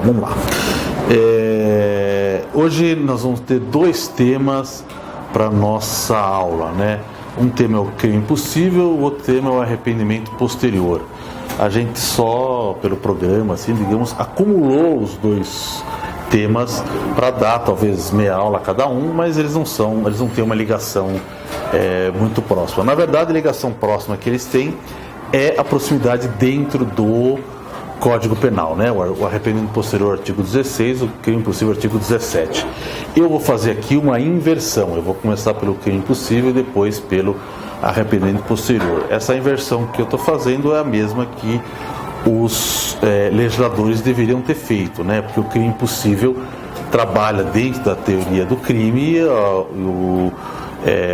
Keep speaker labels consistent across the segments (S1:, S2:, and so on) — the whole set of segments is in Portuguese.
S1: vamos lá. Hoje nós vamos ter dois temas para nossa aula, né? Um tema é o crime impossível, o outro tema é o arrependimento posterior. A gente só, pelo programa, assim, digamos, acumulou os dois temas para dar talvez meia aula a cada um, mas eles não têm uma ligação muito próxima. Na verdade, a ligação próxima que eles têm é a proximidade dentro do Código Penal, né? O arrependimento posterior, artigo 16, o crime impossível, artigo 17. Eu vou fazer aqui uma inversão. Eu vou começar pelo crime impossível e depois pelo arrependimento posterior. Essa inversão que eu estou fazendo é a mesma que os legisladores deveriam ter feito, né? Porque o crime impossível trabalha dentro da teoria do crime e o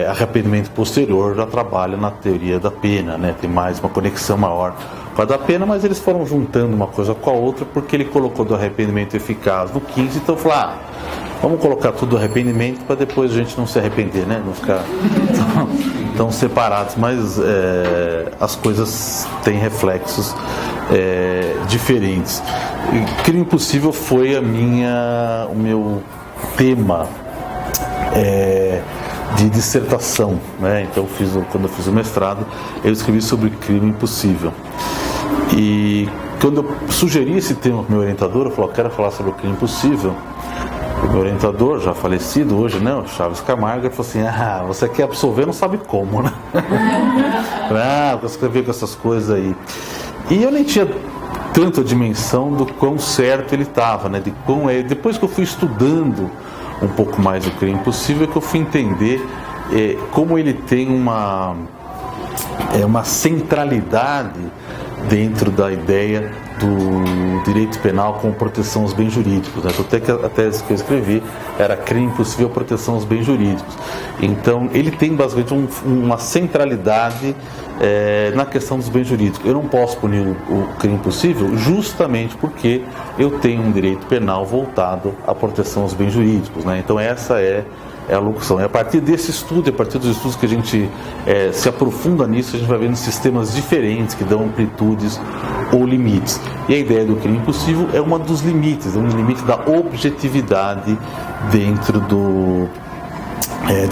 S1: arrependimento posterior já trabalha na teoria da pena, né? Tem mais uma conexão maior com a da pena, mas eles foram juntando uma coisa com a outra porque ele colocou do arrependimento eficaz no 15, então falou, vamos colocar tudo do arrependimento para depois a gente não se arrepender, né? Não ficar tão separados, mas as coisas têm reflexos diferentes. E crime impossível foi o meu tema de dissertação, né? Então quando eu fiz o mestrado, eu escrevi sobre crime impossível. E quando eu sugeri esse tema para o meu orientador, eu falei, quero falar sobre o crime impossível. O meu orientador, já falecido hoje, né, o Chaves Camargo, ele falou assim, você quer absolver, não sabe como, né? Vou escrever com essas coisas aí. E eu nem tinha tanta dimensão do quão certo ele estava, né? Depois que eu fui estudando um pouco mais o crime impossível, é que eu fui entender como ele tem uma centralidade dentro da ideia do direito penal com proteção aos bens jurídicos, né? A tese que eu escrevi era crime impossível, proteção aos bens jurídicos. Então ele tem basicamente uma centralidade na questão dos bens jurídicos. Eu não posso punir o crime impossível justamente porque eu tenho um direito penal voltado à proteção aos bens jurídicos, né? Então essa é a locução. E a partir desse estudo, a partir dos estudos que a gente se aprofunda nisso, a gente vai vendo sistemas diferentes que dão amplitudes ou limites. E a ideia do crime impossível é uma dos limites, um limite da objetividade dentro do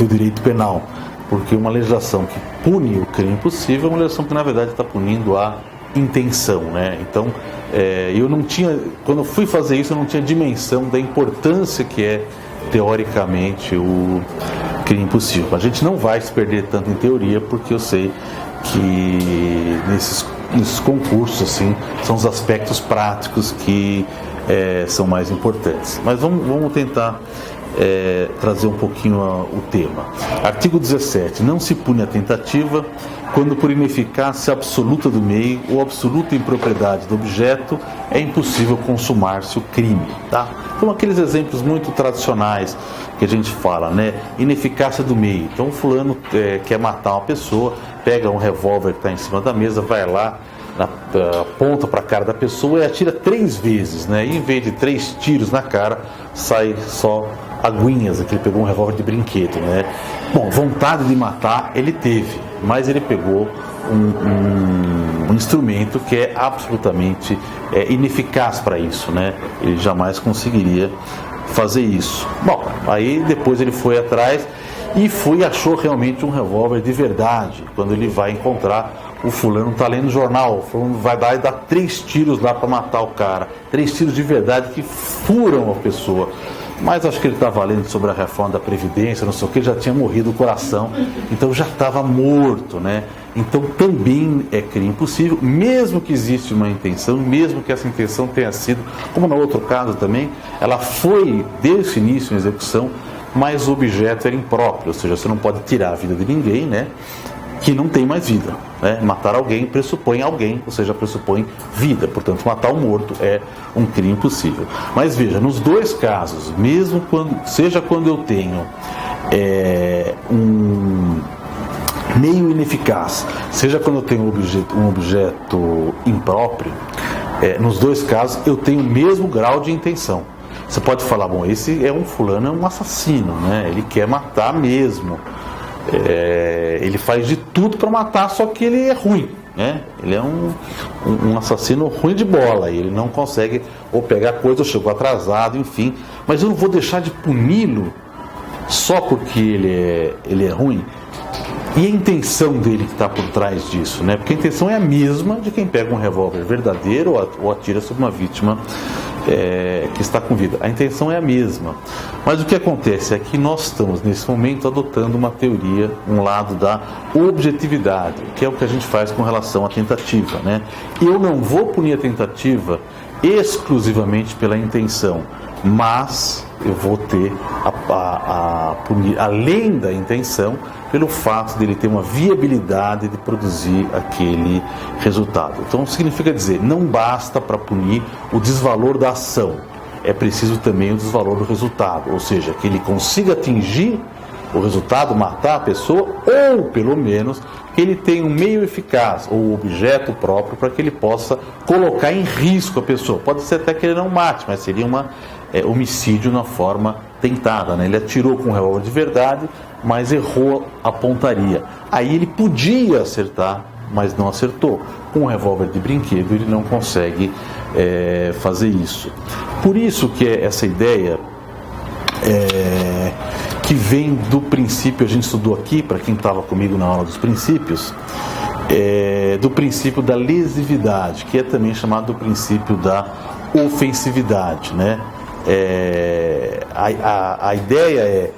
S1: direito penal. Porque uma legislação que pune o crime impossível é uma legislação que, na verdade, está punindo a intenção, né? Então, eu não tinha, quando eu fui fazer isso, eu não tinha dimensão da importância que é teoricamente o crime impossível. A gente não vai se perder tanto em teoria, porque eu sei que nesses concursos assim, são os aspectos práticos que são mais importantes. Mas vamos tentar trazer um pouquinho o tema. Artigo 17. Não se pune a tentativa quando por ineficácia absoluta do meio ou absoluta impropriedade do objeto é impossível consumar-se o crime, tá? Então aqueles exemplos muito tradicionais que a gente fala, né? Ineficácia do meio. Então o fulano quer matar uma pessoa, pega um revólver que está em cima da mesa, vai lá, aponta para a cara da pessoa e atira 3 vezes, né? E em vez de 3 tiros na cara, sai só aguinhas, que ele pegou um revólver de brinquedo, né? Bom, vontade de matar ele teve, mas ele pegou um instrumento que é absolutamente ineficaz para isso, né? Ele jamais conseguiria fazer isso. Bom, aí depois ele foi atrás e achou realmente um revólver de verdade. Quando ele vai encontrar, o fulano está lendo o jornal, o fulano vai dar e dá 3 tiros lá para matar o cara, 3 tiros de verdade que furam a pessoa. Mas acho que ele estava lendo sobre a reforma da Previdência, não sei o que, já tinha morrido o coração, então já estava morto, né? Então também é crime impossível, mesmo que existe uma intenção, mesmo que essa intenção tenha sido, como no outro caso também, ela foi desde o início em execução, mas o objeto era impróprio, ou seja, você não pode tirar a vida de ninguém, né? Que não tem mais vida, né? Matar alguém pressupõe alguém, ou seja, pressupõe vida, portanto matar um morto é um crime impossível. Mas veja, nos dois casos, mesmo quando eu tenho um meio ineficaz, seja quando eu tenho um objeto impróprio, nos dois casos eu tenho o mesmo grau de intenção. Você pode falar, bom, esse é um fulano, é um assassino, né? Ele quer matar mesmo. Ele faz de tudo para matar, só que ele é ruim, né? Ele é um assassino ruim de bola, ele não consegue ou pegar coisa ou chegou atrasado, enfim. Mas eu não vou deixar de puni-lo só porque ele é ruim. E a intenção dele que está por trás disso, né? Porque a intenção é a mesma de quem pega um revólver verdadeiro ou atira sobre uma vítima que está com vida. A intenção é a mesma. Mas o que acontece é que nós estamos, nesse momento, adotando uma teoria, um lado da objetividade, que é o que a gente faz com relação à tentativa, né? Eu não vou punir a tentativa exclusivamente pela intenção, mas eu vou ter a punir, além da intenção, pelo fato dele ter uma viabilidade de produzir aquele resultado. Então significa dizer, não basta para punir o desvalor da ação, é preciso também o desvalor do resultado, ou seja, que ele consiga atingir o resultado, matar a pessoa, ou pelo menos que ele tenha um meio eficaz ou objeto próprio para que ele possa colocar em risco a pessoa. Pode ser até que ele não mate, mas seria homicídio na forma tentada, né? Ele atirou com um revólver de verdade, mas errou a pontaria. Aí ele podia acertar, mas não acertou. Com um revólver de brinquedo ele não consegue fazer isso. Por isso que essa ideia que vem do princípio, a gente estudou aqui, para quem estava comigo na aula dos princípios, do princípio da lesividade, que é também chamado do princípio da ofensividade, né? A ideia é,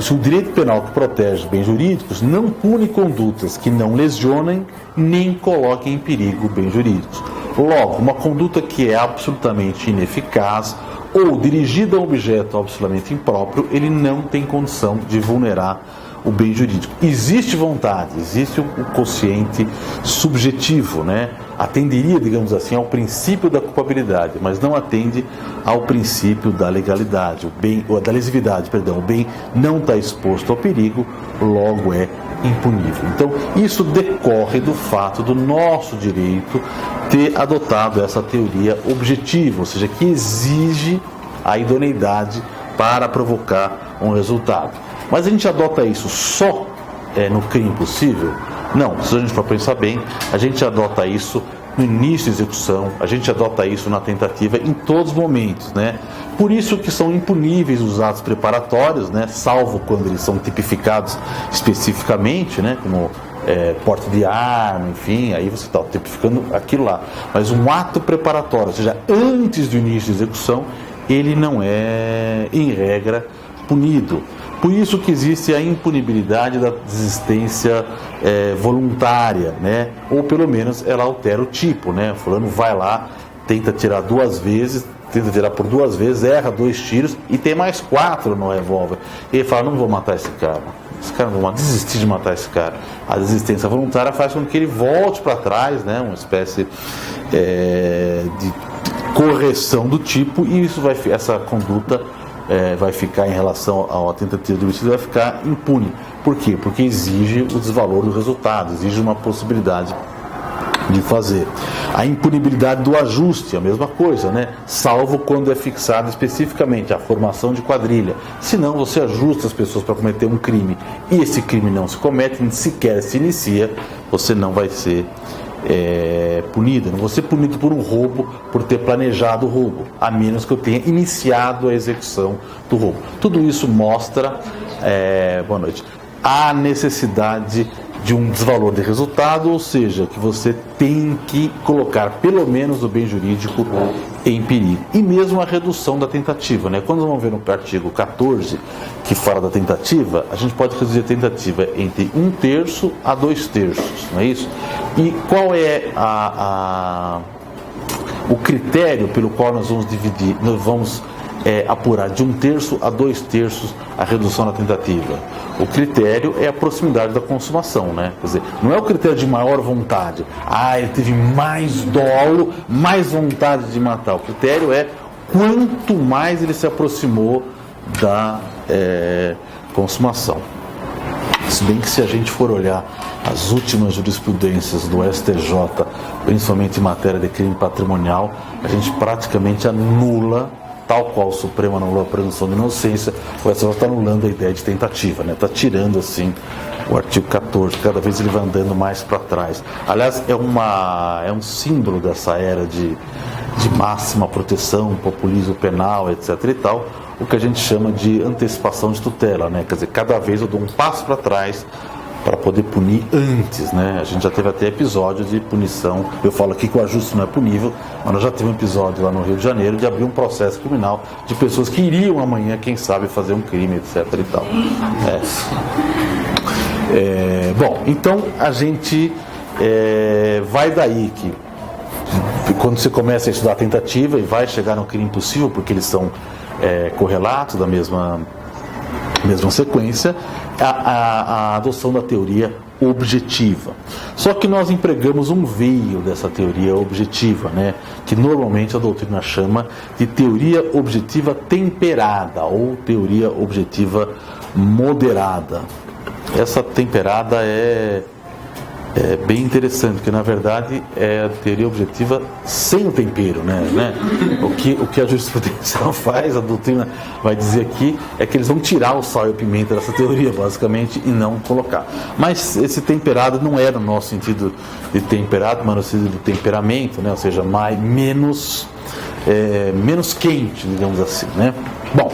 S1: se o direito penal que protege os bens jurídicos não pune condutas que não lesionem nem coloquem em perigo bens jurídicos. Logo, uma conduta que é absolutamente ineficaz ou dirigida a um objeto absolutamente impróprio, ele não tem condição de vulnerar o bem jurídico. Existe vontade, existe o quociente subjetivo, né? Atenderia, digamos assim, ao princípio da culpabilidade, mas não atende ao princípio da legalidade, ou da lesividade, perdão. O bem não está exposto ao perigo, logo é impunível. Então, isso decorre do fato do nosso direito ter adotado essa teoria objetiva, ou seja, que exige a idoneidade para provocar um resultado. Mas a gente adota isso só no crime possível? Não, se a gente for pensar bem, a gente adota isso no início da execução, a gente adota isso na tentativa em todos os momentos, né? Por isso que são impuníveis os atos preparatórios, né? Salvo quando eles são tipificados especificamente, né? Como porte de arma, enfim, aí você está tipificando aquilo lá. Mas um ato preparatório, ou seja, antes do início da execução, ele não é, em regra, punido. Por isso que existe a impunibilidade da desistência voluntária, né? Ou pelo menos ela altera o tipo, né? O fulano vai lá, tenta tirar 2 vezes, tenta tirar por 2 vezes, erra 2 tiros e tem mais 4 no revólver. E ele fala, não vou matar esse cara. Esse cara não vai desistir de matar esse cara. A desistência voluntária faz com que ele volte para trás, né? Uma espécie de correção do tipo, e isso essa conduta vai ficar, em relação à tentativa de homicídio, vai ficar impune. Por quê? Porque exige o desvalor do resultado, exige uma possibilidade de fazer. A impunibilidade do ajuste, a mesma coisa, né? Salvo quando é fixado especificamente a formação de quadrilha. Senão você ajusta as pessoas para cometer um crime e esse crime não se comete, nem sequer se inicia, você não vai ser punido. Não vou ser punido por um roubo, por ter planejado o roubo, a menos que eu tenha iniciado a execução do roubo. Tudo isso mostra, boa noite, a necessidade de um desvalor de resultado, ou seja, que você tem que colocar pelo menos o bem jurídico em perigo. E mesmo a redução da tentativa, né? Quando vamos ver no artigo 14, que fala da tentativa, a gente pode reduzir a tentativa entre 1/3 a 2/3, não é isso? E qual é o critério pelo qual nós vamos dividir, nós vamos apurar de 1/3 a 2/3 a redução da tentativa? O critério é a proximidade da consumação, né? Quer dizer, não é o critério de maior vontade. Ele teve mais dolo, mais vontade de matar. O critério é quanto mais ele se aproximou da consumação. Se bem que, se a gente for olhar as últimas jurisprudências do STJ, principalmente em matéria de crime patrimonial, a gente praticamente anula tal qual o Supremo anulou a presunção de inocência, o STJ está anulando a ideia de tentativa, né? Está tirando assim o artigo 14, cada vez ele vai andando mais para trás. Aliás, é um símbolo dessa era de máxima proteção, populismo penal, etc. e tal, o que a gente chama de antecipação de tutela, né? Quer dizer, cada vez eu dou um passo para trás para poder punir antes, né? A gente já teve até episódios de punição, eu falo aqui que o ajuste não é punível, mas nós já tivemos um episódio lá no Rio de Janeiro de abrir um processo criminal de pessoas que iriam amanhã, quem sabe, fazer um crime, etc. e tal. Bom, então a gente vai daí que quando você começa a estudar a tentativa e vai chegar no crime possível, porque eles são correlatos da mesma sequência, a adoção da teoria objetiva. Só que nós empregamos um veio dessa teoria objetiva, né, que normalmente a doutrina chama de teoria objetiva temperada ou teoria objetiva moderada. Essa temperada é bem interessante, porque na verdade é a teoria objetiva sem o tempero, né? O que a jurisprudência faz, a doutrina vai dizer aqui, é que eles vão tirar o sal e a pimenta dessa teoria, basicamente, e não colocar. Mas esse temperado não é no nosso sentido de temperado, mas no sentido de temperamento, né? Ou seja, menos quente, digamos assim, né? Bom,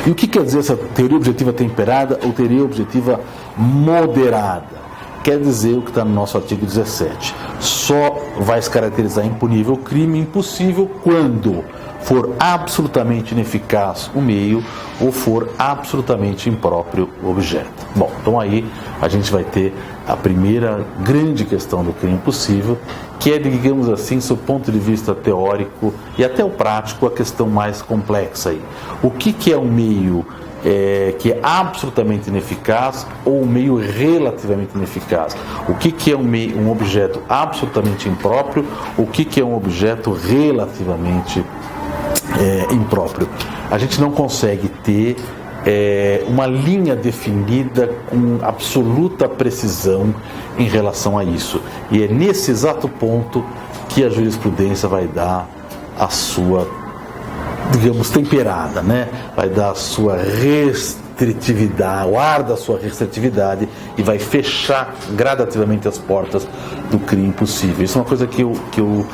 S1: e o que quer dizer essa teoria objetiva temperada ou teoria objetiva moderada? Quer dizer o que está no nosso artigo 17. Só vai se caracterizar impunível crime impossível quando for absolutamente ineficaz o meio ou for absolutamente impróprio o objeto. Bom, então aí a gente vai ter a primeira grande questão do crime impossível, que é, digamos assim, do ponto de vista teórico e até o prático, a questão mais complexa aí. O que é um meio que é absolutamente ineficaz ou um meio relativamente ineficaz? O que é um objeto absolutamente impróprio? O que é um objeto relativamente impróprio? A gente não consegue ter uma linha definida com absoluta precisão em relação a isso. E é nesse exato ponto que a jurisprudência vai dar a sua, digamos, temperada, né? Vai dar a sua restritividade, o ar da sua restritividade, e vai fechar gradativamente as portas do crime impossível. Isso é uma coisa que eu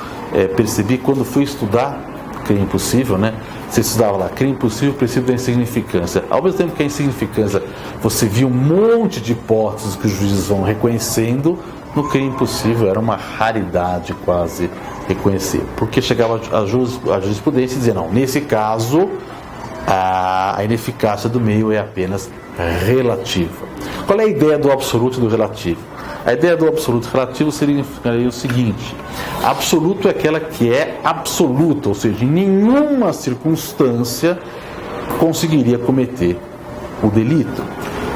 S1: percebi quando fui estudar crime impossível, né? Você estudava lá, crime impossível, princípio da insignificância. Ao mesmo tempo que a insignificância, você via um monte de hipóteses que os juízes vão reconhecendo, no crime impossível era uma raridade quase reconhecer, porque chegava a jurisprudência e dizia, não, nesse caso a ineficácia do meio é apenas relativa. Qual é a ideia do absoluto e do relativo? A ideia do absoluto e relativo seria o seguinte: absoluto é aquela que é absoluta, ou seja, em nenhuma circunstância conseguiria cometer o delito.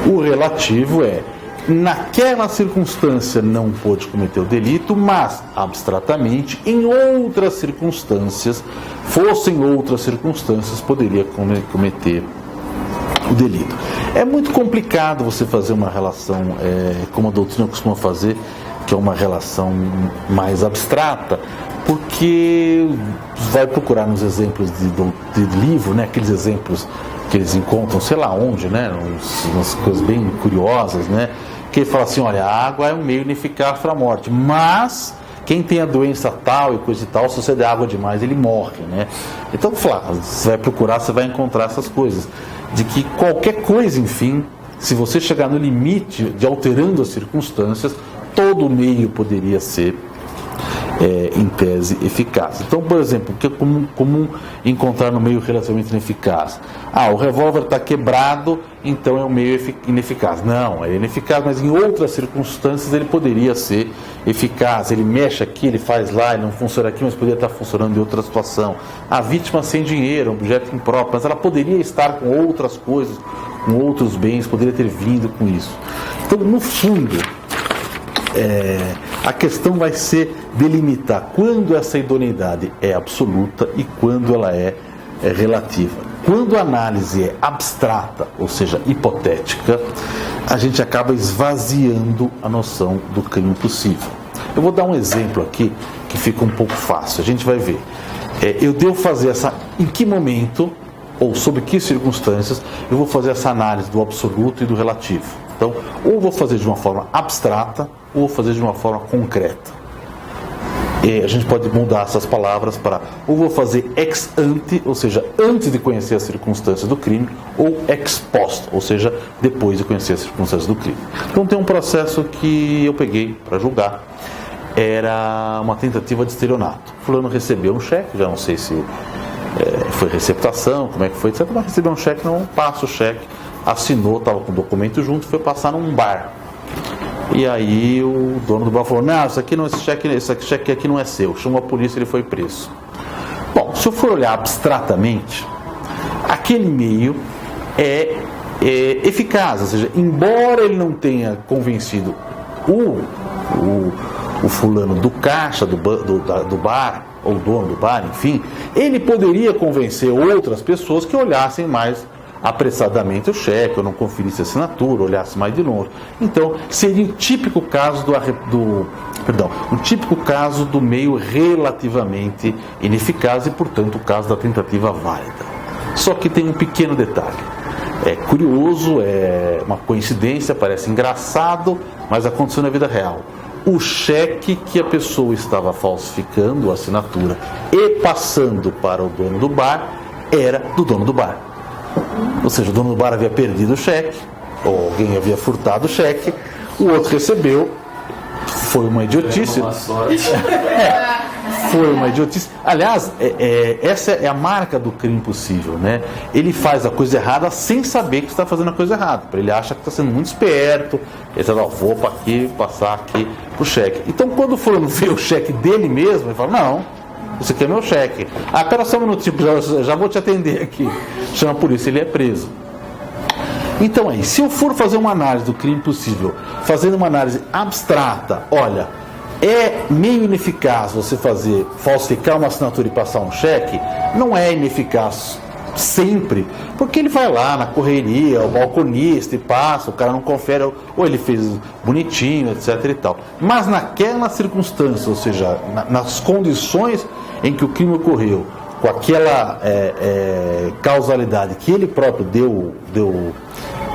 S1: O relativo é, naquela circunstância não pôde cometer o delito, mas abstratamente, em outras circunstâncias, poderia cometer o delito. É muito complicado você fazer uma relação, como a doutrina costuma fazer, que é uma relação mais abstrata, porque vai procurar nos exemplos de livro, né, aqueles exemplos que eles encontram, sei lá onde, né, umas coisas bem curiosas, né, que ele fala assim, olha, a água é um meio ineficaz para a morte, mas quem tem a doença tal e coisa e tal, se você der água demais, ele morre, né? Então, você vai procurar, você vai encontrar essas coisas, de que qualquer coisa, enfim, se você chegar no limite de alterando as circunstâncias, todo meio poderia ser, em tese, eficaz. Então, por exemplo, o que é comum encontrar no meio relativamente ineficaz? O revólver está quebrado, então é um meio ineficaz. Não, é ineficaz, mas em outras circunstâncias ele poderia ser eficaz. Ele mexe aqui, ele faz lá, ele não funciona aqui, mas poderia estar funcionando em outra situação. A vítima sem dinheiro, um objeto impróprio, mas ela poderia estar com outras coisas, com outros bens, poderia ter vindo com isso. Então, no fundo, a questão vai ser delimitar quando essa idoneidade é absoluta e quando ela é relativa. Quando a análise é abstrata, ou seja, hipotética, a gente acaba esvaziando a noção do crime possível. Eu vou dar um exemplo aqui que fica um pouco fácil. A gente vai ver. eu devo fazer em que momento, ou sob que circunstâncias, eu vou fazer essa análise do absoluto e do relativo. Então, ou vou fazer de uma forma abstrata, ou vou fazer de uma forma concreta. E a gente pode mudar essas palavras para, ou vou fazer ex ante, ou seja, antes de conhecer as circunstâncias do crime, ou ex post, ou seja, depois de conhecer as circunstâncias do crime. Então tem um processo que eu peguei para julgar, era uma tentativa de estelionato. Fulano recebeu um cheque, já não sei se foi receptação, como é que foi, etc. Mas recebeu um cheque, não passa o cheque, assinou, estava com o documento junto, foi passar num bar. E aí o dono do bar falou, não, esse cheque aqui não é seu, chamou a polícia e ele foi preso. Bom, se eu for olhar abstratamente, aquele e-mail é eficaz, ou seja, embora ele não tenha convencido o fulano do caixa do bar, ou dono do bar, enfim, ele poderia convencer outras pessoas que olhassem mais apressadamente o cheque, ou não conferisse a assinatura, olhasse mais de longe. Então, seria o típico caso do meio relativamente ineficaz e, portanto, o caso da tentativa válida. Só que tem um pequeno detalhe. É curioso, é uma coincidência, parece engraçado, mas aconteceu na vida real. O cheque que a pessoa estava falsificando, a assinatura, e passando para o dono do bar, era do dono do bar. Ou seja, o dono do bar havia perdido o cheque, ou alguém havia furtado o cheque, o outro recebeu, foi uma idiotice. Foi uma idiotice. Aliás, essa é a marca do crime possível, né? Ele faz a coisa errada sem saber que está fazendo a coisa errada. Ele acha que está sendo muito esperto, ele fala, vou para aqui, passar aqui pro cheque. Então, quando o fulano vê o cheque dele mesmo, ele fala, não, esse aqui é meu cheque. Espera só um minutinho, já vou te atender aqui. Chama a polícia, ele é preso. Então aí, se eu for fazer uma análise do crime possível, fazendo uma análise abstrata, olha, é meio ineficaz você falsificar uma assinatura e passar um cheque? Não é ineficaz sempre, porque ele vai lá na correria, o balconista e passa, o cara não confere, ou ele fez bonitinho, etc e tal. Mas naquela circunstância, ou seja, nas condições em que o crime ocorreu, com aquela causalidade que ele próprio deu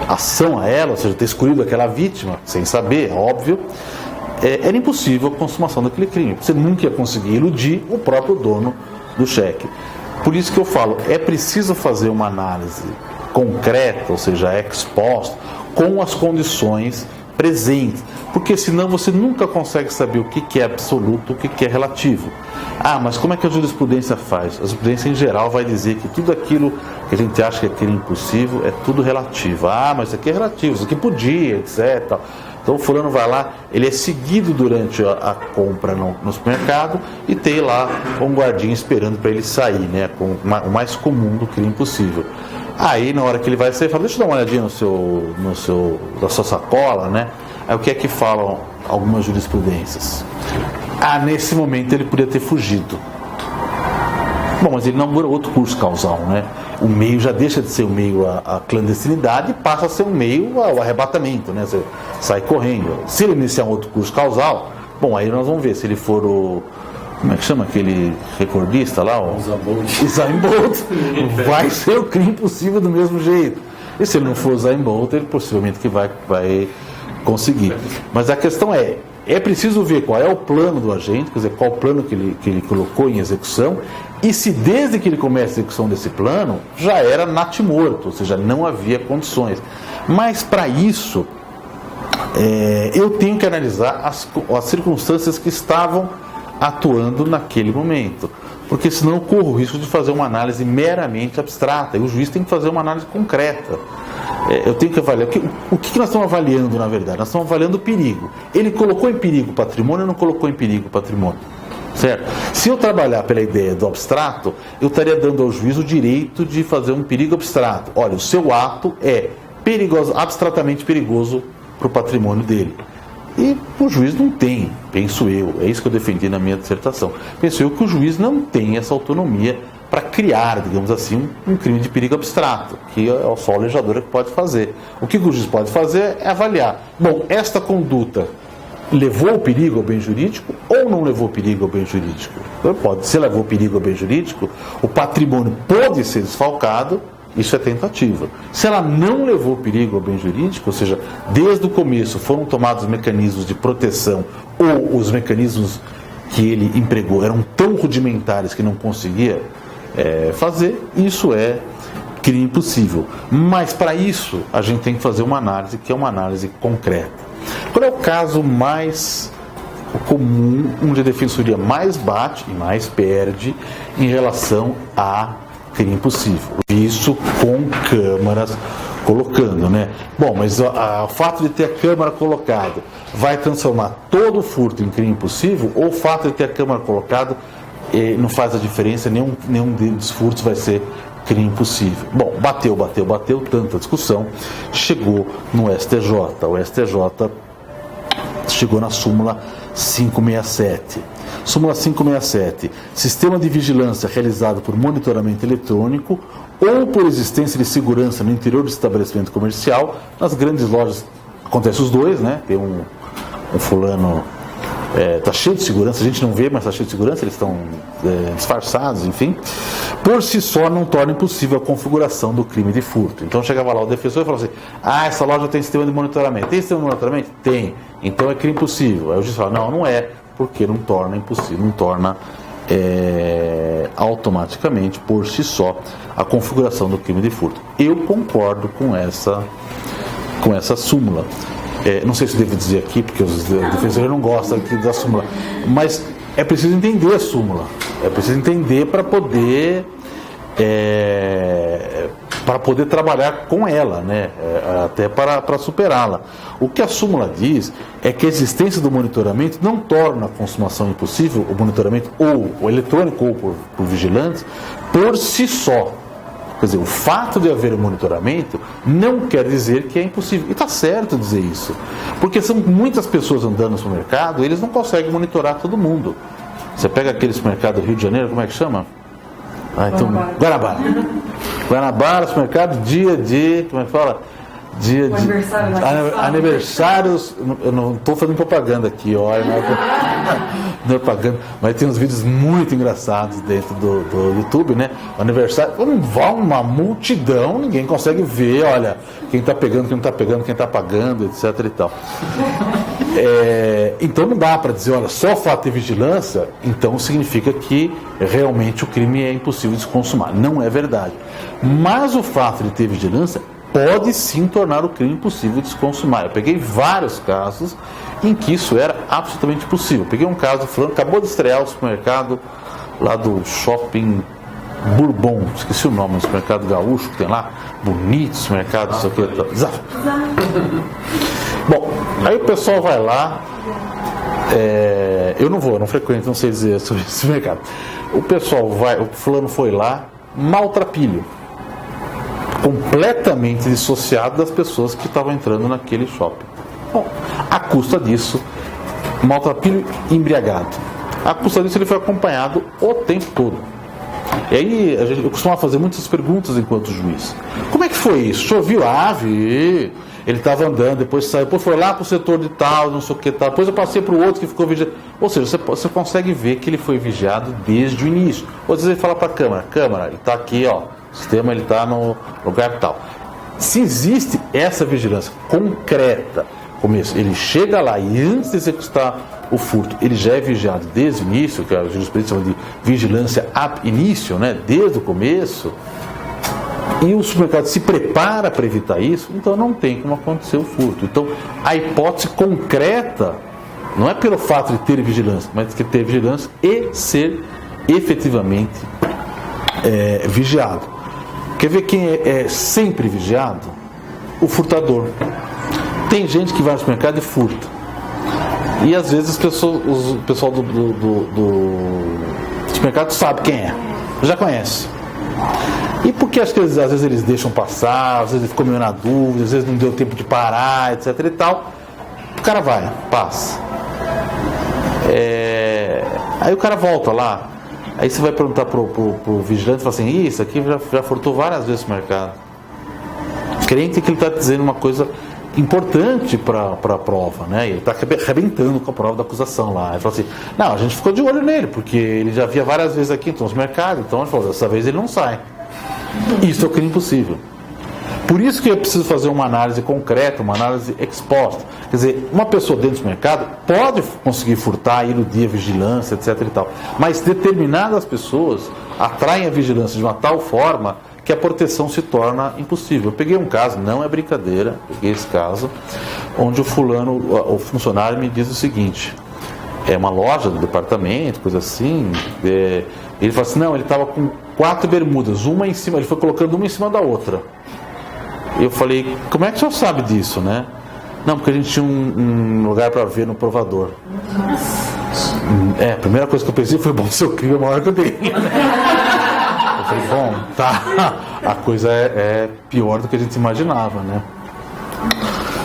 S1: ação a ela, ou seja, ter escolhido aquela vítima, sem saber, óbvio, era impossível a consumação daquele crime. Você nunca ia conseguir iludir o próprio dono do cheque. Por isso que eu falo, é preciso fazer uma análise concreta, ou seja, ex post, com as condições presentes, porque senão você nunca consegue saber o que é absoluto, o que é relativo. Mas como é que a jurisprudência faz? A jurisprudência em geral vai dizer que tudo aquilo que a gente acha que é crime impossível é tudo relativo. Mas isso aqui é relativo, isso aqui podia, etc. Então o fulano vai lá, ele é seguido durante a compra no supermercado e tem lá um guardinha esperando para ele sair, né? O mais comum do crime possível. Aí na hora que ele vai sair, fala, deixa eu dar uma olhadinha na sua sacola, né? Aí o que é que falam algumas jurisprudências? Nesse momento ele podia ter fugido. Bom, mas ele inaugura outro curso causal, né? O meio já deixa de ser o meio à clandestinidade e passa a ser um meio ao arrebatamento, né? Você sai correndo. Se ele iniciar um outro curso causal, bom, aí nós vamos ver se ele for como é que chama aquele recordista lá? O Usain Bolt. Vai ser o crime possível do mesmo jeito. E se ele não for Usain Bolt, ele possivelmente que vai conseguir. Mas a questão é preciso ver qual é o plano do agente, quer dizer, qual o plano que ele colocou em execução, e se desde que ele começa a execução desse plano, já era natimorto, ou seja, não havia condições. Mas para isso, eu tenho que analisar as circunstâncias que estavam atuando naquele momento, porque senão eu corro o risco de fazer uma análise meramente abstrata, e o juiz tem que fazer uma análise concreta. Eu tenho que avaliar. O que nós estamos avaliando, na verdade? Nós estamos avaliando o perigo. Ele colocou em perigo o patrimônio ou não colocou em perigo o patrimônio? Certo? Se eu trabalhar pela ideia do abstrato, eu estaria dando ao juiz o direito de fazer um perigo abstrato. Olha, o seu ato é abstratamente perigoso para o patrimônio dele. E o juiz não tem, penso eu, é isso que eu defendi na minha dissertação, penso eu que o juiz não tem essa autonomia para criar, digamos assim, um crime de perigo abstrato, que é só o legislador que pode fazer. O que o juiz pode fazer é avaliar. Bom, esta conduta levou o perigo ao bem jurídico ou não levou perigo ao bem jurídico. Se levou perigo ao bem jurídico, o patrimônio pode ser desfalcado, isso é tentativa. Se ela não levou perigo ao bem jurídico, ou seja, desde o começo foram tomados mecanismos de proteção ou os mecanismos que ele empregou eram tão rudimentares que não conseguia fazer, isso é crime possível. Mas para isso a gente tem que fazer uma análise que é uma análise concreta. Qual é o caso mais comum, onde a defensoria mais bate e mais perde em relação a crime possível? Isso com câmaras colocando, né? Bom, mas o fato de ter a câmara colocado vai transformar todo o furto em crime possível, ou o fato de ter a câmara colocado não faz a diferença, nenhum dos furtos vai ser crime possível? Bom, bateu, tanta discussão, chegou no STJ. O STJ chegou na súmula 567. Súmula 567. Sistema de vigilância realizado por monitoramento eletrônico ou por existência de segurança no interior do estabelecimento comercial. Nas grandes lojas acontece os dois, né? Tem um fulano... Está cheio de segurança, a gente não vê, mas está cheio de segurança, eles estão disfarçados, enfim. Por si só não torna impossível a configuração do crime de furto. Então chegava lá o defensor e falava assim: essa loja tem sistema de monitoramento. Tem sistema de monitoramento? Tem. Então é crime possível. Aí o juiz fala: não é, porque não torna impossível, não torna automaticamente, por si só, a configuração do crime de furto. Eu concordo com essa súmula. Não sei se devo dizer aqui, porque os defensores não gostam aqui da súmula, mas é preciso entender a súmula, é preciso entender para poder trabalhar com ela, né? Até para superá-la. O que a súmula diz é que a existência do monitoramento não torna a consumação impossível, o monitoramento ou o eletrônico ou por vigilantes, por si só. Quer dizer, o fato de haver um monitoramento não quer dizer que é impossível. E está certo dizer isso. Porque são muitas pessoas andando no supermercado e eles não conseguem monitorar todo mundo. Você pega aquele supermercado do Rio de Janeiro, como é que chama? Guanabara. Guanabara, supermercado, dia de... Como é que fala? Dia de aniversários. Eu não estou fazendo propaganda aqui, olha, não é propaganda, mas tem uns vídeos muito engraçados dentro do YouTube, né? O aniversário, uma multidão, ninguém consegue ver, olha, quem está pegando, quem não está pegando, quem está pagando, etc. e tal. Então não dá para dizer, olha, só o fato de vigilância, então significa que realmente o crime é impossível de se consumar. Não é verdade. Mas o fato de ter vigilância pode sim tornar o crime possível de se consumar. Eu peguei vários casos em que isso era absolutamente possível. Eu peguei um caso, fulano acabou de estrear o supermercado lá do Shopping Bourbon, esqueci o nome do supermercado gaúcho que tem lá, bonito supermercado, isso aqui. Bom, aí o pessoal vai lá, eu não frequento, não sei dizer sobre esse mercado. O pessoal vai, o fulano foi lá, maltrapilho, completamente dissociado das pessoas que estavam entrando naquele shopping. Bom, à custa disso, maltrapilho embriagado. À custa disso ele foi acompanhado o tempo todo. E aí eu costumava fazer muitas perguntas enquanto juiz. Como é que foi isso? Choveu? Vi. Ele estava andando, depois saiu, depois foi lá para o setor de tal, não sei o que tal. Depois eu passei para o outro que ficou vigiado. Ou seja, você consegue ver que ele foi vigiado desde o início. Ou às vezes ele fala para a câmara, ele está aqui, ó. O sistema está no lugar tal. Se existe essa vigilância concreta, começo, ele chega lá e antes de executar o furto, ele já é vigiado desde o início, que a jurisprudência chama de vigilância ab início, né, desde o começo, e o supermercado se prepara para evitar isso, então não tem como acontecer o furto. Então, a hipótese concreta não é pelo fato de ter vigilância, mas de ter vigilância e ser efetivamente vigiado. Quer ver quem é sempre vigiado? O furtador. Tem gente que vai no supermercado e furta. E às vezes o pessoal do supermercado sabe quem é. Já conhece. E porque acho que às vezes eles deixam passar, às vezes ficam meio na dúvida, às vezes não deu tempo de parar, etc e tal. O cara vai, passa. Aí o cara volta lá. Aí você vai perguntar pro vigilante e fala assim: isso aqui já furtou várias vezes no mercado. Crente que ele está dizendo uma coisa importante para a prova, né? Ele está arrebentando com a prova da acusação lá. Ele falou assim, não, a gente ficou de olho nele, porque ele já via várias vezes aqui nos mercados, então a gente falou, dessa vez ele não sai. Isso é o crime possível. Por isso que eu preciso fazer uma análise concreta, uma análise exposta. Quer dizer, uma pessoa dentro do mercado pode conseguir furtar, iludir a vigilância, etc. e tal, mas determinadas pessoas atraem a vigilância de uma tal forma que a proteção se torna impossível. Eu peguei um caso, não é brincadeira, peguei esse caso, onde o funcionário me diz o seguinte, é uma loja do departamento, coisa assim, ele fala assim, não, ele estava com 4 bermudas, uma em cima, ele foi colocando uma em cima da outra. Eu falei, como é que o senhor sabe disso, né? Não, porque a gente tinha um lugar para ver no provador. A primeira coisa que eu pensei foi, bom, seu crime é maior que eu tenho. Eu falei, bom, tá, a coisa é pior do que a gente imaginava, né?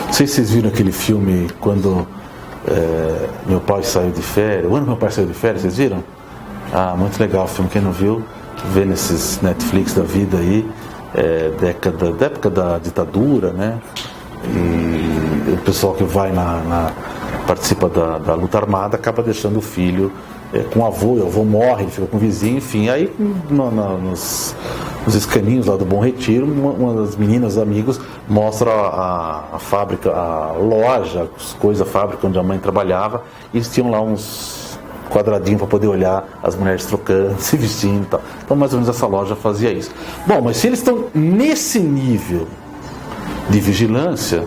S1: Não sei se vocês viram aquele filme quando meu pai saiu de férias, o ano que meu pai saiu de férias, vocês viram? Ah, muito legal o filme, quem não viu, vê nesses Netflix da vida aí, da época da ditadura, né? E o pessoal que vai participa da luta armada acaba deixando o filho com o avô, e o avô morre, ele fica com o vizinho, enfim. Aí nos escaninhos lá do Bom Retiro, uma das meninas, amigos, mostra a fábrica, a loja, a fábrica onde a mãe trabalhava, e eles tinham lá uns quadradinhos para poder olhar as mulheres trocando, se vestindo e tal. Então, mais ou menos essa loja fazia isso. Bom, mas se eles estão nesse nível de vigilância,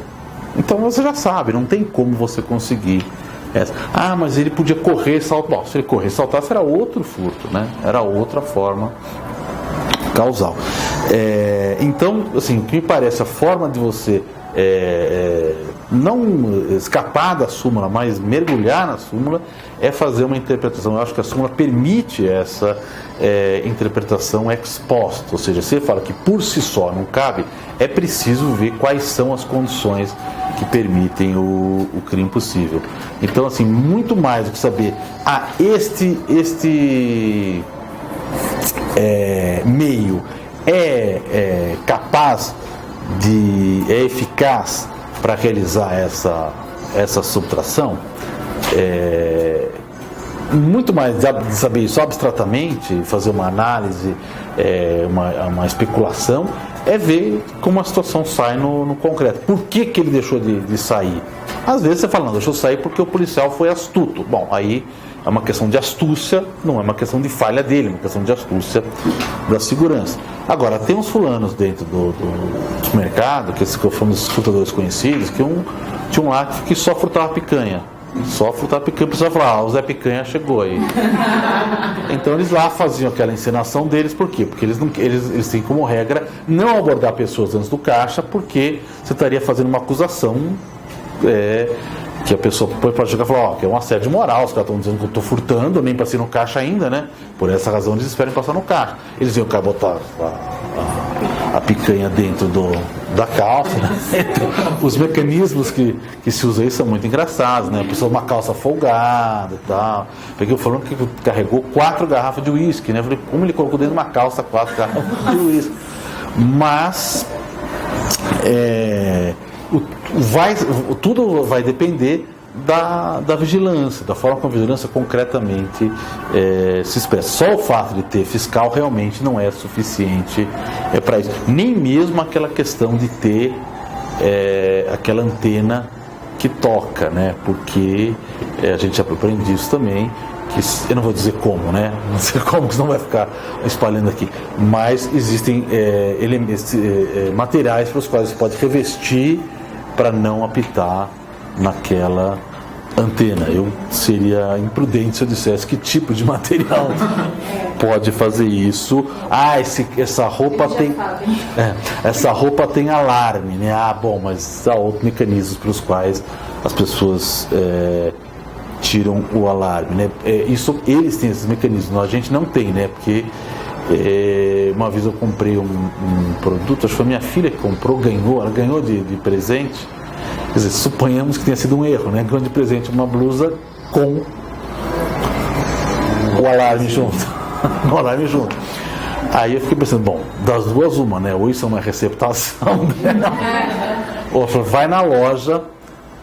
S1: então você já sabe, não tem como você conseguir essa. Ah, mas ele podia correr, saltar. Bom, se ele correr, saltar, será outro furto, né? Era outra forma causal. Então, assim, o que me parece, a forma de você não escapar da súmula, mas mergulhar na súmula, é fazer uma interpretação. Eu acho que a súmula permite essa interpretação ex post, ou seja, se ele fala que por si só não cabe, é preciso ver quais são as condições que permitem o crime possível. Então, assim, muito mais do que saber, este meio capaz é eficaz para realizar essa subtração, muito mais de saber isso abstratamente, fazer uma análise, uma especulação, é ver como a situação sai no concreto. Por que ele deixou de sair? Às vezes você fala, não, deixou sair porque o policial foi astuto. Bom, aí é uma questão de astúcia, não é uma questão de falha dele, é uma questão de astúcia da segurança. Agora, tem uns fulanos dentro do mercado, que foram os furtadores conhecidos, que tinha um lá que só furtava picanha. Só furtava picanha, o pessoal falava, o Zé Picanha chegou aí. Então eles lá faziam aquela encenação deles, por quê? Porque eles têm como regra não abordar pessoas antes do caixa, porque você estaria fazendo uma acusação que a pessoa pode chegar e falar, que é um assédio moral, os caras estão dizendo que eu estou furtando, nem passei no caixa ainda, né? Por essa razão eles esperam passar no caixa. Eles iam botar a picanha dentro da calça, né? Os mecanismos que se usam aí são muito engraçados, né? A pessoa uma calça folgada e tal. Peguei o fulano que carregou 4 garrafas de uísque, né? Eu falei, como ele colocou dentro de uma calça 4 garrafas de uísque? Mas tudo vai depender da vigilância, da forma como a vigilância concretamente se expressa. Só o fato de ter fiscal realmente não é suficiente para isso. Nem mesmo aquela questão de ter aquela antena que toca, né? Porque a gente já aprende isso também, que eu não vou dizer como, né? Não sei como, que senão vai ficar espalhando aqui. Mas existem materiais para os quais você pode revestir para não apitar naquela antena. Eu seria imprudente se eu dissesse que tipo de material pode fazer isso. Essa roupa tem alarme, né? Bom, mas há outros mecanismos pelos quais as pessoas tiram o alarme, né? Eles têm esses mecanismos, a gente não tem, né? Porque uma vez eu comprei um produto, acho que foi minha filha que comprou, ela ganhou de presente. Quer dizer, suponhamos que tenha sido um erro, né? Ganhou de presente uma blusa com o alarme junto. O alarme junto. Aí eu fiquei pensando, bom, das duas uma, né? Ou isso é uma receptação dela, Ou falou, vai na loja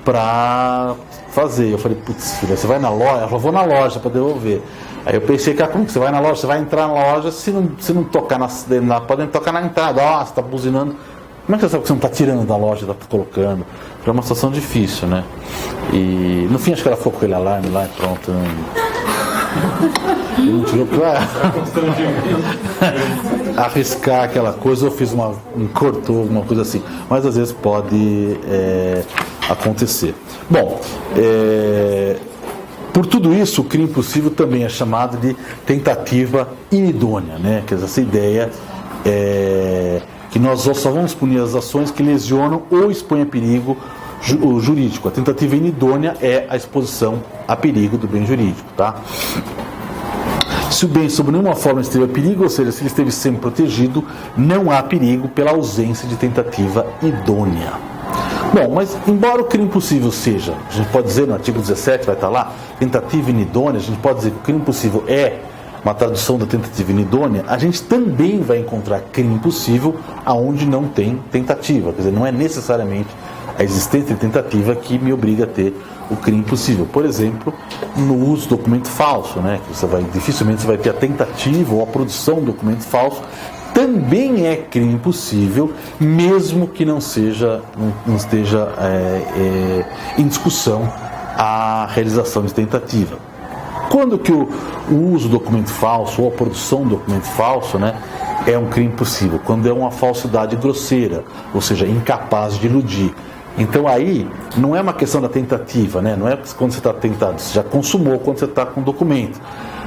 S1: para fazer. Eu falei, putz, filha, você vai na loja? Ela falou, vou na loja para devolver. Aí eu pensei, como que você vai na loja? Você vai entrar na loja, se não tocar pode tocar na entrada. Ó, você está buzinando. Como é que você sabe que você não está tirando da loja e está colocando? É uma situação difícil, né? E no fim acho que ela ficou com aquele alarme lá e pronto. Ele não tirou pra arriscar aquela coisa, ou fiz cortou, uma coisa assim. Mas às vezes pode acontecer. Bom, por tudo isso, o crime impossível também é chamado de tentativa inidônea, né? Quer dizer, essa ideia que nós só vamos punir as ações que lesionam ou expõem a perigo o jurídico. A tentativa inidônea é a exposição a perigo do bem jurídico, tá? Se o bem sob nenhuma forma esteve a perigo, ou seja, se ele esteve sempre protegido, não há perigo pela ausência de tentativa idônea. Bom, mas embora o crime possível seja, a gente pode dizer no artigo 17, vai estar lá, tentativa inidônea, a gente pode dizer que o crime possível é uma tradução da tentativa inidônea, a gente também vai encontrar crime possível aonde não tem tentativa, quer dizer, não é necessariamente a existência de tentativa que me obriga a ter o crime possível. Por exemplo, no uso do documento falso, né, que dificilmente você vai ter a tentativa ou a produção do documento falso, também é crime possível, mesmo que não esteja em discussão a realização de tentativa. Quando que o uso do documento falso ou a produção do documento falso, né, é um crime possível? Quando é uma falsidade grosseira, ou seja, incapaz de iludir. Então aí não é uma questão da tentativa, né? Não é quando você está tentado, você já consumou quando você está com o documento.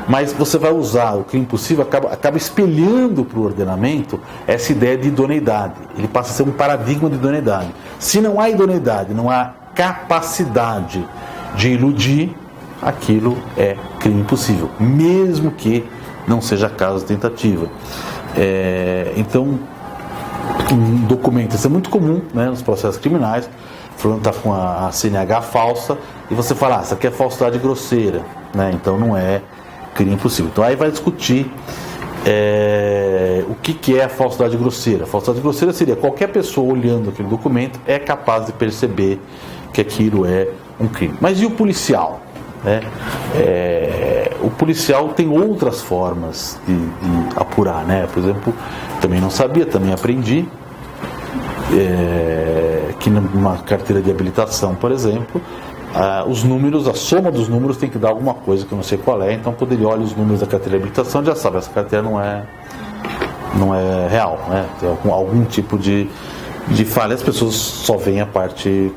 S1: Mas você vai usar o crime possível, acaba espelhando para o ordenamento essa ideia de idoneidade. Ele passa a ser um paradigma de idoneidade. Se não há idoneidade, não há capacidade de iludir, aquilo é crime possível, mesmo que não seja caso de tentativa. Então, um documento, isso é muito comum, né, nos processos criminais. O fulano está com a CNH falsa e você fala, isso aqui é falsidade grosseira, né, então não é crime possível. Então aí vai discutir o que é a falsidade grosseira. A falsidade grosseira seria qualquer pessoa olhando aquele documento é capaz de perceber que aquilo é um crime. Mas e o policial? Né? O policial tem outras formas de apurar, né? Por exemplo, também não sabia, também aprendi que numa carteira de habilitação, por exemplo, os números, a soma dos números tem que dar alguma coisa que eu não sei qual é. Então quando ele olha os números da carteira de habilitação, já sabe, essa carteira não é real, né? Tem algum tipo de falha. As pessoas só veem a parte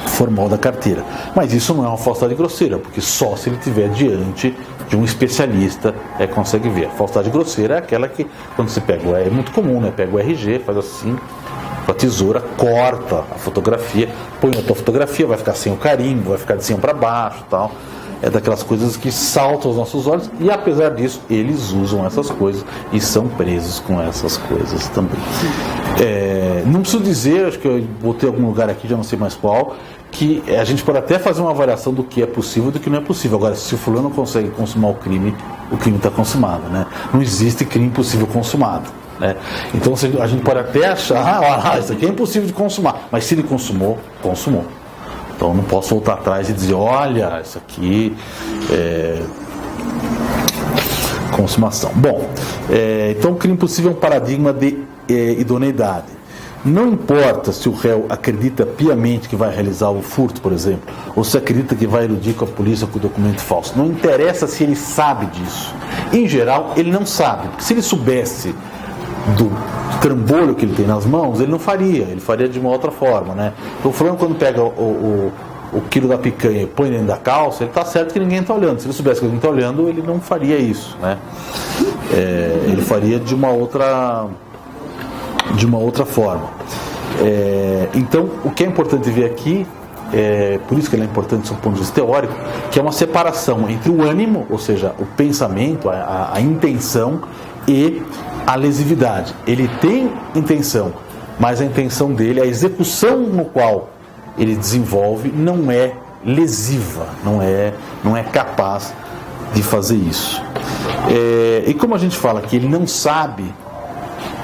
S1: formal da carteira, mas isso não é uma falsidade grosseira, porque só se ele estiver diante de um especialista consegue ver. A falsidade grosseira é aquela que, quando você pega, é muito comum, né? Pega o RG, faz assim com a tesoura, corta a fotografia, põe na tua fotografia, vai ficar sem o carimbo, vai ficar de cima para baixo, tal. É daquelas coisas que saltam aos nossos olhos, e apesar disso eles usam essas coisas e são presos com essas coisas também. Não preciso dizer, acho que eu botei algum lugar aqui, já não sei mais qual, que a gente pode até fazer uma avaliação do que é possível e do que não é possível. Agora, se o fulano consegue consumar o crime está consumado, né? Não existe crime impossível consumado, né? Então a gente pode até achar, isso aqui é impossível de consumar, mas se ele consumou. Então eu não posso voltar atrás e dizer, olha, isso aqui é consumação. Bom, então o crime impossível é um paradigma de idoneidade. Não importa se o réu acredita piamente que vai realizar o furto, por exemplo, ou se acredita que vai eludir com a polícia com o documento falso. Não interessa se ele sabe disso. Em geral, ele não sabe, porque se ele soubesse do trambolho que ele tem nas mãos, ele não faria, ele faria de uma outra forma, né? Então, o fulano, quando pega o quilo da picanha e põe dentro da calça, ele está certo que ninguém está olhando. Se ele soubesse que ninguém está olhando, ele não faria isso, né? Ele faria de uma outra forma. Então, o que é importante ver aqui, por isso que ele é importante do ponto de vista teórico, que é uma separação entre o ânimo, ou seja, o pensamento, a intenção, e a lesividade. Ele tem intenção, mas a intenção dele, a execução no qual ele desenvolve, não é lesiva, não é capaz de fazer isso. E como a gente fala que ele não sabe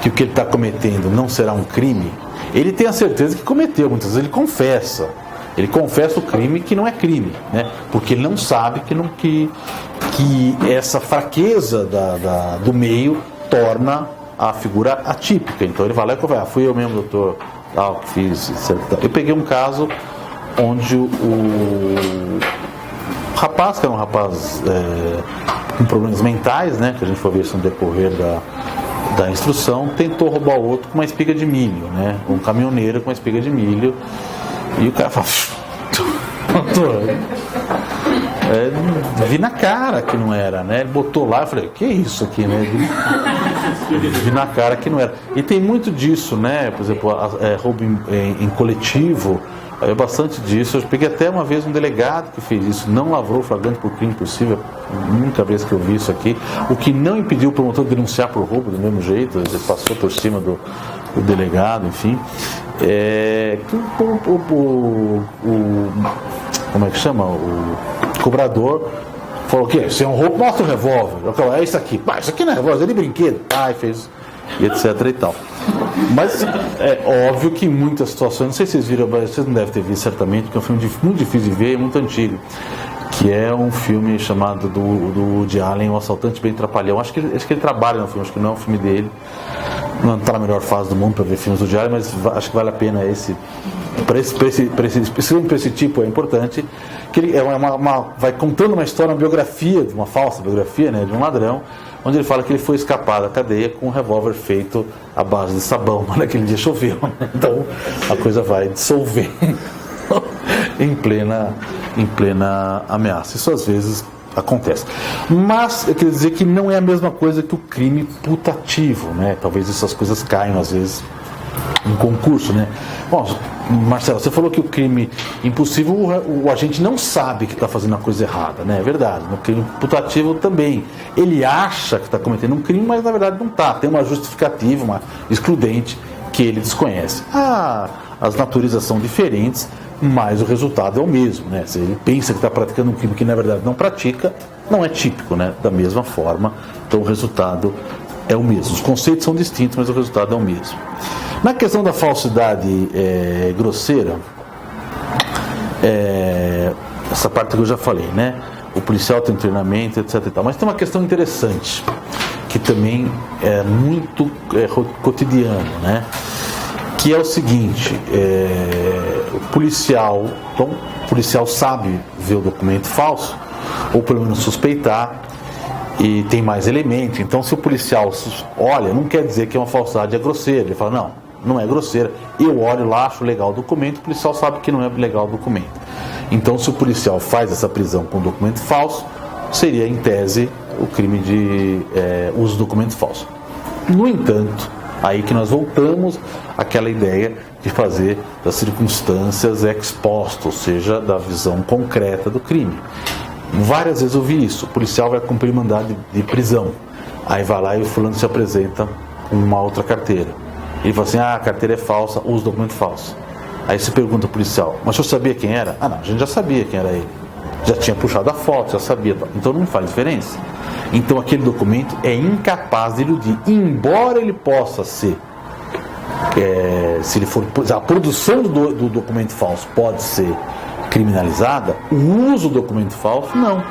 S1: que o que ele está cometendo não será um crime, Ele tem a certeza que cometeu, muitas vezes ele confessa. Ele confessa o crime que não é crime, né? Porque ele não sabe que essa fraqueza do meio torna a figura atípica. Então ele vai lá e conversa, fui eu mesmo, doutor, que fiz, etc. Eu peguei um caso onde o rapaz, que era um rapaz com problemas mentais, né? Que a gente foi ver isso no decorrer da instrução, tentou roubar o outro com uma espiga de milho, né? Um caminhoneiro com uma espiga de milho. E o cara fala, vi na cara que não era, né? Ele botou lá, eu falei, que é isso aqui, né? Vi na cara que não era. E tem muito disso, né? Por exemplo, roubo em coletivo, é bastante disso. Eu peguei até uma vez um delegado que fez isso, não lavrou flagrante por crime possível, muita vez que eu vi isso aqui, o que não impediu o promotor de denunciar por roubo do mesmo jeito, ele passou por cima do delegado, enfim. Como é que chama? O cobrador falou o quê? Se é um roubo, mostra o revólver. É isso aqui. Isso aqui não é revólver, é de brinquedo. Fez, e etc e tal. Mas é óbvio que em muitas situações, não sei se vocês viram, vocês não devem ter visto certamente, porque é um filme muito difícil de ver e muito antigo, que é um filme chamado do Woody Allen, O Assaltante Bem Trapalhão. Acho que ele trabalha no filme, acho que não é um filme dele. Não está na melhor fase do mundo para ver filmes do Woody Allen, mas acho que vale a pena para esse tipo é importante, que ele vai contando uma história, uma biografia, uma falsa biografia, né, de um ladrão, onde ele fala que ele foi escapar da cadeia com um revólver feito à base de sabão, mas naquele dia choveu, né? Então a coisa vai dissolver em plena ameaça. Isso às vezes acontece. Mas eu queria dizer que não é a mesma coisa que o crime putativo, né? Talvez essas coisas caiam às vezes em concurso, né? Bom, Marcelo, você falou que o crime impossível, o agente não sabe que está fazendo a coisa errada, né? É verdade. No crime putativo também. Ele acha que está cometendo um crime, mas na verdade não está. Tem uma justificativa, uma excludente que ele desconhece. As naturezas são diferentes, mas o resultado é o mesmo, né? Se ele pensa que está praticando um crime que na verdade não pratica, não é típico, né? Da mesma forma, então o resultado é o mesmo. Os conceitos são distintos, mas o resultado é o mesmo. Na questão da falsidade grosseira, essa parte que eu já falei, né? O policial tem treinamento, etc e tal. Mas tem uma questão interessante, que também é muito cotidiano, né? Que é o seguinte, o policial sabe ver o documento falso, ou pelo menos suspeitar, e tem mais elementos. Então, se o policial olha, não quer dizer que uma falsidade é grosseira. Ele fala, não é grosseira. Eu olho lá, acho legal o documento, o policial sabe que não é legal o documento. Então, se o policial faz essa prisão com documento falso, seria, em tese, o crime de uso de documento falso. No entanto, aí que nós voltamos àquela ideia de fazer das circunstâncias ex posto, ou seja, da visão concreta do crime. Várias vezes eu vi isso. O policial vai cumprir mandado de prisão. Aí vai lá e o fulano se apresenta com uma outra carteira. Ele fala assim, a carteira é falsa, usa documento falso. Aí se pergunta ao policial, mas o senhor sabia quem era? Não, a gente já sabia quem era ele. Já tinha puxado a foto, já sabia. Então não me faz diferença. Então aquele documento é incapaz de iludir. Embora ele possa ser, se ele for, a produção do documento falso pode ser criminalizada, o uso do documento falso, não.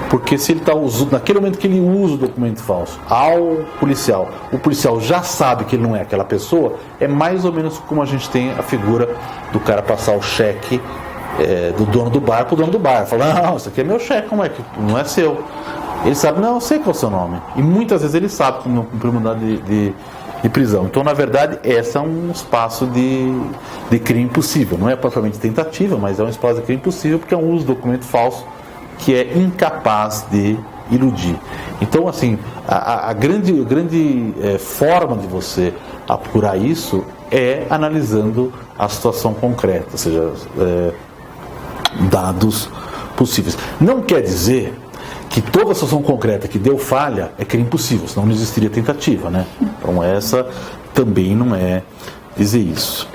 S1: Porque se ele está usando, naquele momento que ele usa o documento falso ao policial, o policial já sabe que ele não é aquela pessoa, é mais ou menos como a gente tem a figura do cara passar o cheque do dono do bar para o dono do bar. Fala, não, isso aqui é meu cheque, como é que não é seu? Ele sabe, não, eu sei qual é o seu nome. E muitas vezes ele sabe que não cumpriu mandado de prisão. Então, na verdade, esse é um espaço de crime possível. Não é propriamente tentativa, mas é um espaço de crime possível porque é um uso de documento falso que é incapaz de iludir. Então, assim, a grande forma de você apurar isso é analisando a situação concreta, ou seja, dados possíveis. Não quer dizer que toda a situação concreta que deu falha é crime possível, senão não existiria tentativa, né? Então essa também não é dizer isso.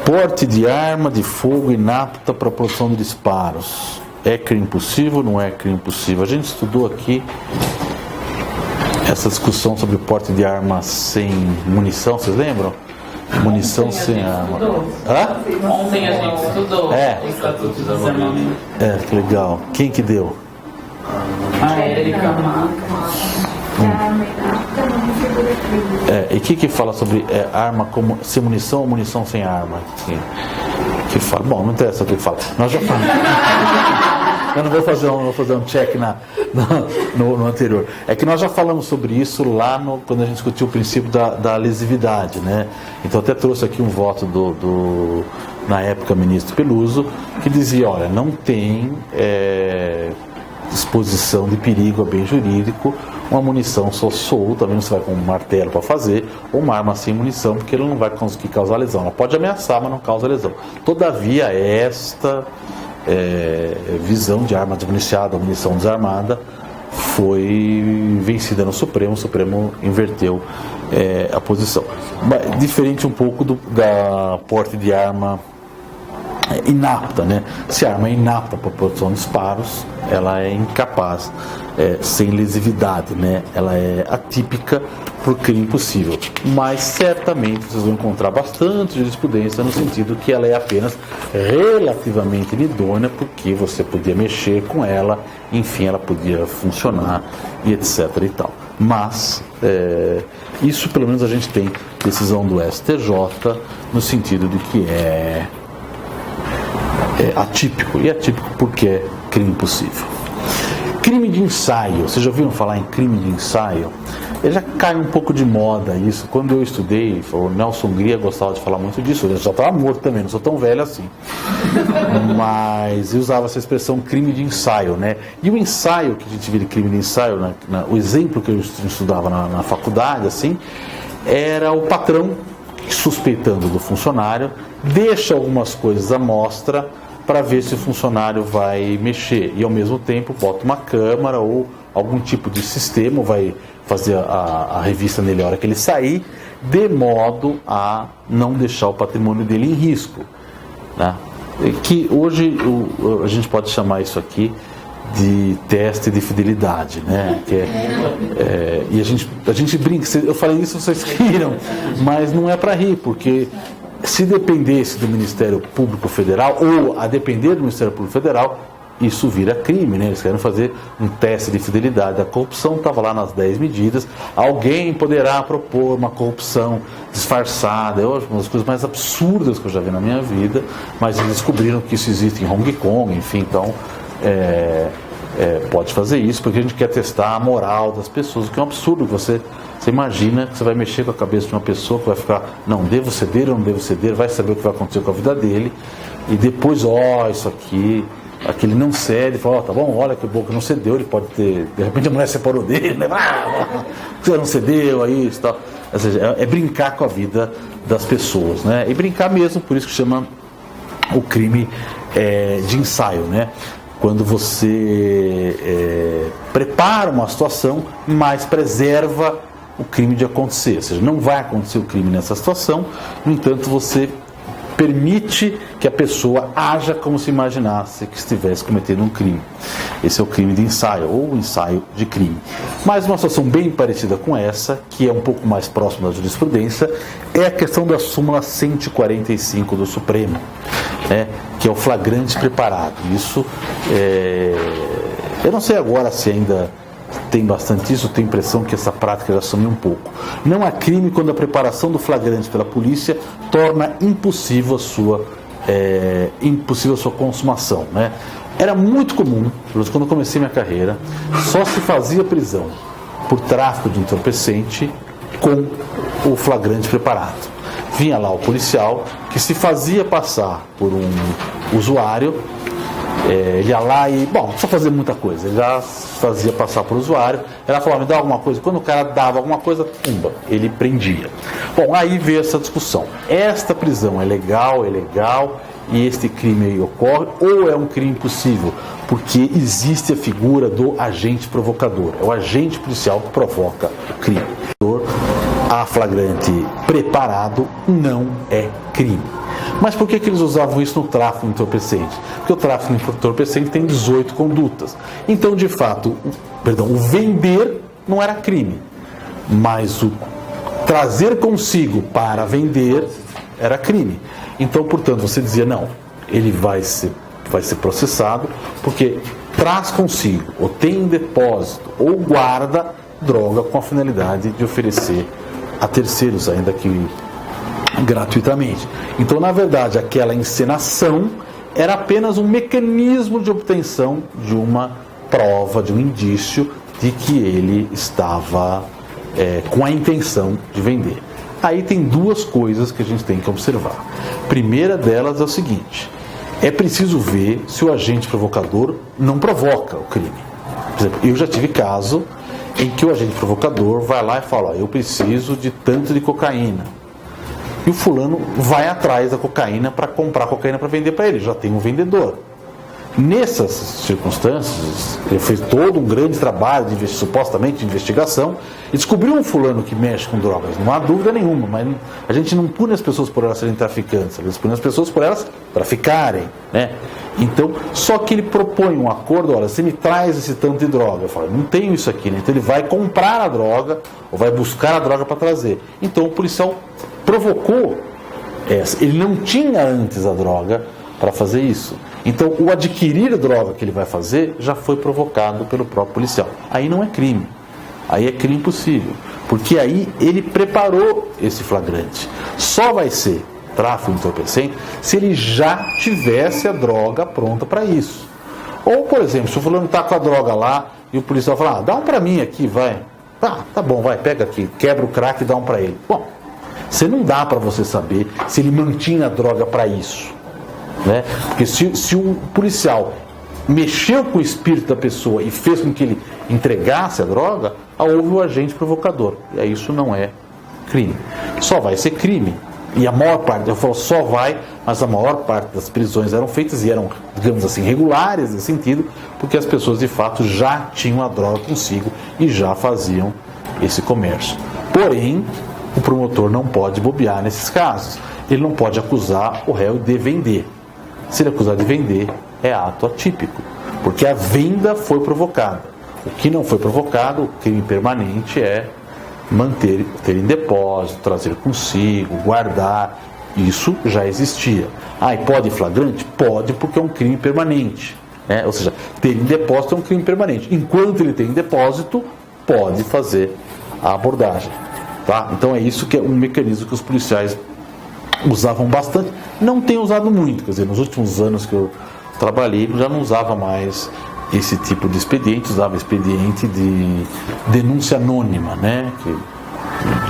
S1: Porte de arma de fogo inapta para produção de disparos. É crime possível ou não é crime possível? A gente estudou aqui essa discussão sobre o porte de arma sem munição, vocês lembram? Munição sem arma.
S2: Hã? Ontem a gente estudou o Estatuto do Desarmamento.
S1: Que legal. Quem que deu?
S2: A Érica.
S1: E o que fala sobre arma como sem munição ou munição sem arma? Que fala? Bom, não interessa o que fala. Nós já falamos. Eu não vou fazer um check no anterior. É que nós já falamos sobre isso lá quando a gente discutiu o princípio da lesividade, né? Então até trouxe aqui um voto na época, ministro Peluso, que dizia, olha, não tem exposição de perigo a bem jurídico uma munição só solta, mesmo você vai com um martelo para fazer, ou uma arma sem munição, porque ele não vai conseguir causar lesão. Ela pode ameaçar, mas não causa lesão. Todavia, esta visão de arma desmuniciada, munição desarmada, foi vencida no Supremo. O Supremo inverteu a posição. Diferente um pouco da porte de arma inapta, né? Se a arma é inapta para produção de disparos, ela é incapaz, sem lesividade, né? Ela é atípica para o crime possível. Mas certamente vocês vão encontrar bastante jurisprudência no sentido que ela é apenas relativamente idônea, porque você podia mexer com ela, enfim, ela podia funcionar e etc. e tal. Mas isso pelo menos a gente tem decisão do STJ no sentido de que é atípico, e atípico porque é crime possível. Crime de ensaio, vocês já ouviram falar em crime de ensaio? Ele já cai um pouco de moda isso. Quando eu estudei, o Nelson Gria gostava de falar muito disso, ele já estava morto também, não sou tão velho assim. Mas eu usava essa expressão crime de ensaio, né? E o ensaio que a gente vê de crime de ensaio, o exemplo que eu estudava na faculdade, assim, era o patrão suspeitando do funcionário, deixa algumas coisas à mostra para ver se o funcionário vai mexer e ao mesmo tempo bota uma câmera ou algum tipo de sistema, vai fazer a revista nele a hora que ele sair, de modo a não deixar o patrimônio dele em risco, né? Que hoje a gente pode chamar isso aqui de teste de fidelidade, né? E a gente brinca, eu falei isso, vocês riram, mas não é para rir, porque se dependesse do Ministério Público Federal, ou a depender do Ministério Público Federal, isso vira crime, né? Eles querem fazer um teste de fidelidade. A corrupção estava lá nas 10 medidas. Alguém poderá propor uma corrupção disfarçada, uma das coisas mais absurdas que eu já vi na minha vida, mas eles descobriram que isso existe em Hong Kong, enfim, então pode fazer isso, porque a gente quer testar a moral das pessoas, o que é um absurdo. Você imagina que você vai mexer com a cabeça de uma pessoa que vai ficar, não, devo ceder ou não devo ceder, vai saber o que vai acontecer com a vida dele, e depois, isso aqui ele não cede, fala, tá bom, olha que bom que não cedeu, ele pode ter, de repente a mulher separou dele, né? Você não cedeu, aí isso, tal. Ou seja, é brincar com a vida das pessoas, né? E brincar mesmo, por isso que chama o crime de ensaio, né? Quando você prepara uma situação, mas preserva o crime de acontecer. Ou seja, não vai acontecer o crime nessa situação, no entanto, você permite que a pessoa haja como se imaginasse que estivesse cometendo um crime. Esse é o crime de ensaio, ou ensaio de crime. Mas uma situação bem parecida com essa, que é um pouco mais próxima da jurisprudência, é a questão da súmula 145 do Supremo, né, que é o flagrante preparado. Isso, eu não sei agora se ainda tem bastante isso, tenho a impressão que essa prática já sumiu um pouco. Não há crime quando a preparação do flagrante pela polícia torna impossível a sua consumação, né? Era muito comum, quando eu comecei minha carreira, só se fazia prisão por tráfico de entorpecente com o flagrante preparado. Vinha lá o policial que se fazia passar por um usuário, ele ia lá e, não precisa fazer muita coisa, ele já fazia passar por usuário, ela falava, me dá alguma coisa, quando o cara dava alguma coisa, pumba, ele prendia. Bom, aí veio essa discussão, esta prisão é legal, e este crime aí ocorre, ou é um crime possível, porque existe a figura do agente provocador, é o agente policial que provoca o crime. A flagrante preparado não é crime. Mas por que eles usavam isso no tráfico de entorpecente? Porque o tráfico de entorpecente tem 18 condutas. Então, de fato, o vender não era crime. mas o trazer consigo para vender era crime. Então, portanto, você dizia, não, ele vai ser processado porque traz consigo, ou tem em depósito, ou guarda droga com a finalidade de oferecer a terceiros, ainda que gratuitamente. Então, na verdade, aquela encenação era apenas um mecanismo de obtenção de uma prova, de um indício de que ele estava com a intenção de vender. Aí tem duas coisas que a gente tem que observar. A primeira delas é o seguinte: é preciso ver se o agente provocador não provoca o crime. Por exemplo, eu já tive caso em que o agente provocador vai lá e fala, eu preciso de tanto de cocaína. E o fulano vai atrás da cocaína para comprar cocaína para vender para ele, já tem um vendedor. Nessas circunstâncias, ele fez todo um grande trabalho, supostamente de investigação, e descobriu um fulano que mexe com drogas. Não há dúvida nenhuma, mas a gente não pune as pessoas por elas serem traficantes, a gente pune as pessoas por elas traficarem, né? Então, só que ele propõe um acordo, olha, você me traz esse tanto de droga. Eu falo, não tenho isso aqui, né? Então ele vai comprar a droga, ou vai buscar a droga para trazer. Então o policial provocou essa. Ele não tinha antes a droga para fazer isso. Então, o adquirir a droga que ele vai fazer já foi provocado pelo próprio policial. Aí não é crime. Aí é crime possível. Porque aí ele preparou esse flagrante. Só vai ser tráfico de entorpecente se ele já tivesse a droga pronta para isso. Ou, por exemplo, se o fulano está com a droga lá e o policial fala, dá um para mim aqui, vai. Tá bom, vai, pega aqui, quebra o crack e dá um para ele. Bom, você não dá para você saber se ele mantinha a droga para isso. Né? Porque se o policial mexeu com o espírito da pessoa e fez com que ele entregasse a droga, houve o agente provocador. E aí isso não é crime. Só vai ser crime. E a maior parte, eu falo só vai, mas a maior parte das prisões eram feitas e eram, digamos assim, regulares nesse sentido, porque as pessoas de fato já tinham a droga consigo e já faziam esse comércio. Porém, o promotor não pode bobear nesses casos. Ele não pode acusar o réu de vender. Se ele acusar de vender, é ato atípico, porque a venda foi provocada. O que não foi provocado, o crime permanente, é ter em depósito, trazer consigo, guardar. Isso já existia. E pode flagrante? Pode, porque é um crime permanente. Né? Ou seja, ter em depósito é um crime permanente. Enquanto ele tem em depósito, pode fazer a abordagem. Tá? Então é isso que é um mecanismo que os policiais usavam bastante. Não tem usado muito, quer dizer, nos últimos anos que eu trabalhei, já não usava mais esse tipo de expediente, usava expediente de denúncia anônima, né? Que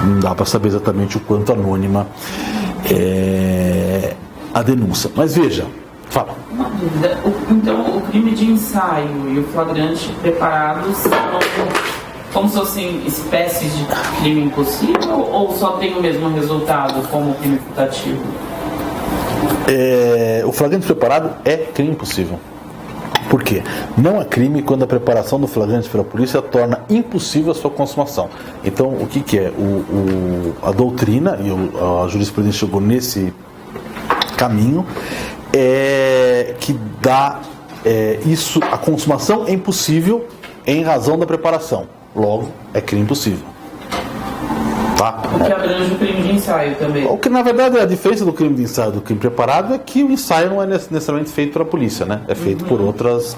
S1: não dá para saber exatamente o quanto anônima é a denúncia. Mas veja, fala.
S2: Uma dúvida, então o crime de ensaio e o flagrante preparados são como se fossem espécies de crime impossível ou só tem o mesmo resultado como crime putativo?
S1: O flagrante preparado é crime impossível. Por quê? Não é crime quando a preparação do flagrante pela polícia torna impossível a sua consumação. Então, o que é? A doutrina, e a jurisprudência chegou nesse caminho, que dá isso, a consumação é impossível em razão da preparação. Logo, é crime impossível. Tá?
S2: O que abrange o crime de ensaio também.
S1: O que, na verdade, a diferença do crime de ensaio e do crime preparado é que o ensaio não é necessariamente feito pela polícia, né? É feito por outras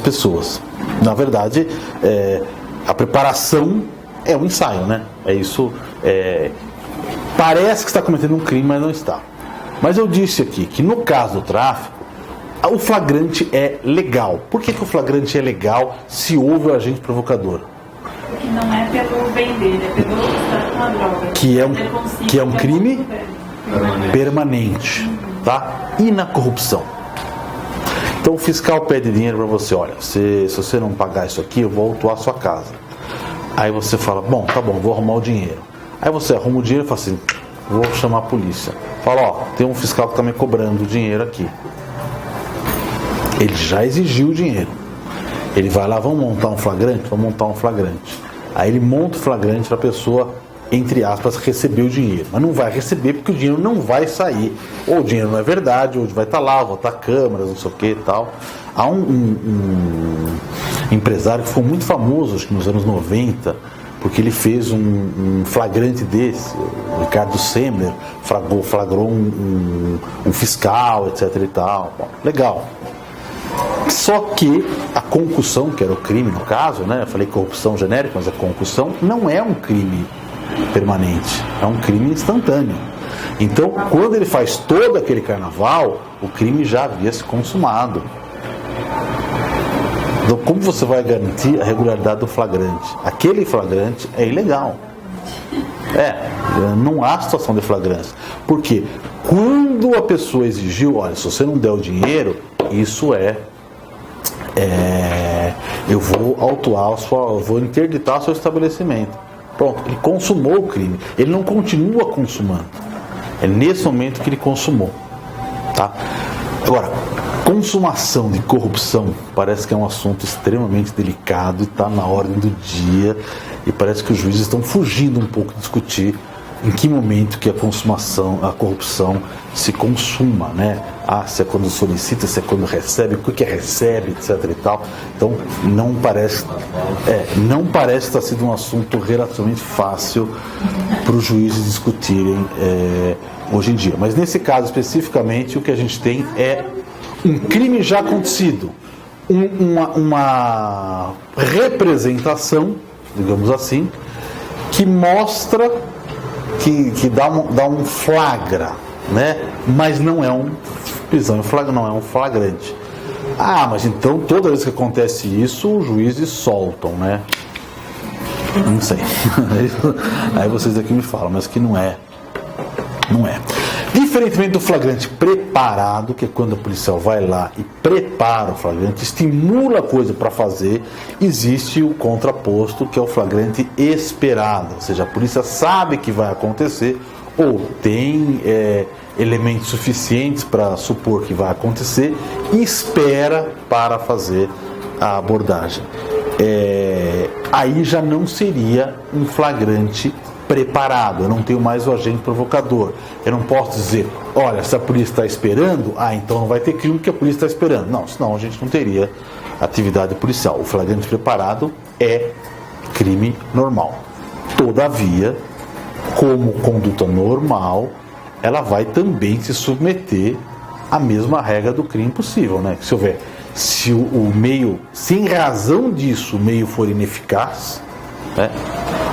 S1: pessoas. Na verdade, a preparação é um ensaio, né? Parece que está cometendo um crime, mas não está. Mas eu disse aqui que no caso do tráfico, o flagrante é legal. Por que o flagrante é legal se houve o agente provocador?
S3: Porque não é pelo vender, é pelo estar com a droga.
S1: Que é um crime permanente. Tá? E na corrupção? Então o fiscal pede dinheiro para você, olha, se você não pagar isso aqui, eu vou autuar a sua casa. Aí você fala, bom, tá bom, vou arrumar o dinheiro. Aí você arruma o dinheiro e fala assim, vou chamar a polícia. Fala, ó, tem um fiscal que está me cobrando o dinheiro aqui. Ele já exigiu o dinheiro. Ele vai lá, vamos montar um flagrante? Vamos montar um flagrante. Aí ele monta o flagrante para a pessoa, entre aspas, receber o dinheiro. Mas não vai receber porque o dinheiro não vai sair. Ou o dinheiro não é verdade, ou vai estar lá, vai estar câmeras, não sei o que e tal. Há um empresário que ficou muito famoso, acho que nos anos 90, porque ele fez um flagrante desse. O Ricardo Semler flagrou um fiscal, etc. e tal. Bom, legal. Só que a concussão, que era o crime no caso, né? Eu falei corrupção genérica, mas a concussão não é um crime permanente, é um crime instantâneo. Então, quando ele faz todo aquele carnaval, o crime já havia se consumado. Então, como você vai garantir a regularidade do flagrante? Aquele flagrante é ilegal. Não há situação de flagrância. Por quê? Quando a pessoa exigiu, olha, se você não der o dinheiro, isso eu vou autuar, eu vou interditar o seu estabelecimento. Pronto, ele consumou o crime. Ele não continua consumando. É nesse momento que ele consumou. Tá? Agora, consumação de corrupção parece que é um assunto extremamente delicado e está na ordem do dia, e parece que os juízes estão fugindo um pouco de discutir em que momento que a corrupção se consuma, né? Se é quando solicita, se é quando recebe, o que é recebe, etc. e tal. Então não parece ter sido um assunto relativamente fácil para os juízes discutirem hoje em dia. Mas nesse caso especificamente o que a gente tem é um crime já acontecido, uma representação, digamos assim, que mostra, que dá um flagra, né? Mas não é um prisão em flagra, não é um flagrante. Mas então toda vez que acontece isso, os juízes soltam, né? Não sei. Aí vocês aqui me falam, mas que não é. Não é. Diferentemente do flagrante preparado, que é quando o policial vai lá e prepara o flagrante, estimula a coisa para fazer, existe o contraposto, que é o flagrante esperado. Ou seja, a polícia sabe que vai acontecer, ou tem elementos suficientes para supor que vai acontecer, e espera para fazer a abordagem. Aí já não seria um flagrante preparado, eu não tenho mais o agente provocador. Eu não posso dizer, olha, se a polícia está esperando, então não vai ter crime porque a polícia está esperando. Não, senão a gente não teria atividade policial. O flagrante preparado é crime normal. Todavia, como conduta normal, ela vai também se submeter à mesma regra do crime possível, né? Se o meio, se em razão disso o meio for ineficaz, né,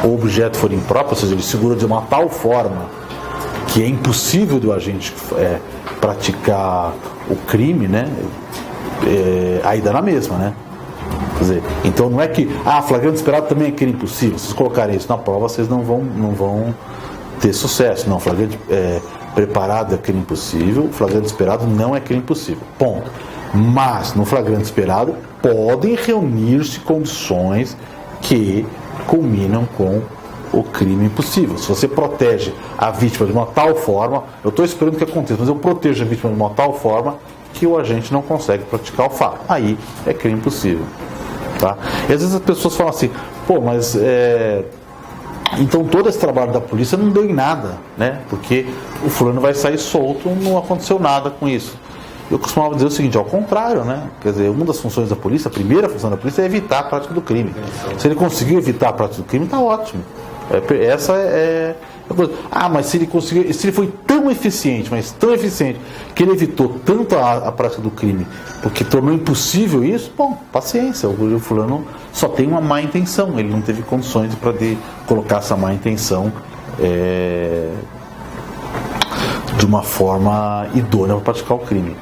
S1: o objeto for impróprio, ou seja, ele segura de uma tal forma que é impossível do agente praticar o crime, né, aí dá na mesma, né? Quer dizer, então não é que flagrante esperado também é crime impossível. Se vocês colocarem isso na prova, vocês não vão ter sucesso. Não, flagrante preparado é crime impossível, flagrante esperado não é crime impossível. Ponto. Mas no flagrante esperado podem reunir-se condições que culminam com o crime impossível. Se você protege a vítima de uma tal forma, eu estou esperando que aconteça, mas eu protejo a vítima de uma tal forma que o agente não consegue praticar o fato. Aí é crime impossível. Tá? E às vezes as pessoas falam assim, mas então todo esse trabalho da polícia não deu em nada, né? Porque o fulano vai sair solto, não aconteceu nada com isso. Eu costumava dizer o seguinte, ao contrário, né? Quer dizer, uma das funções da polícia, a primeira função da polícia é evitar a prática do crime. Se ele conseguiu evitar a prática do crime, está ótimo. Essa é a coisa. Mas se ele foi tão eficiente, que ele evitou tanto a prática do crime, porque tornou impossível isso, paciência, o fulano só tem uma má intenção, ele não teve condições para colocar essa má intenção de uma forma idônea para praticar o crime.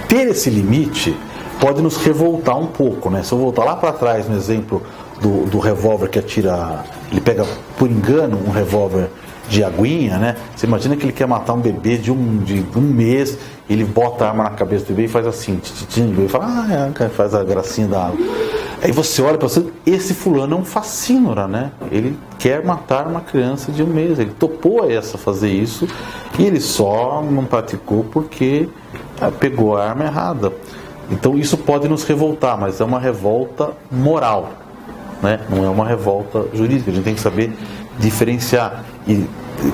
S1: Ter esse limite pode nos revoltar um pouco, né? Se eu voltar lá para trás no exemplo do revólver que atira, ele pega por engano um revólver de aguinha, né? Você imagina que ele quer matar um bebê de um mês, ele bota a arma na cabeça do bebê e faz assim, e fala, faz a gracinha da água. Aí você olha para você, esse fulano é um facínora, né? Ele quer matar uma criança de um mês, ele topou fazer isso, e ele só não praticou porque pegou a arma errada. Então isso pode nos revoltar, mas é uma revolta moral, né? Não é uma revolta jurídica. A gente tem que saber diferenciar. E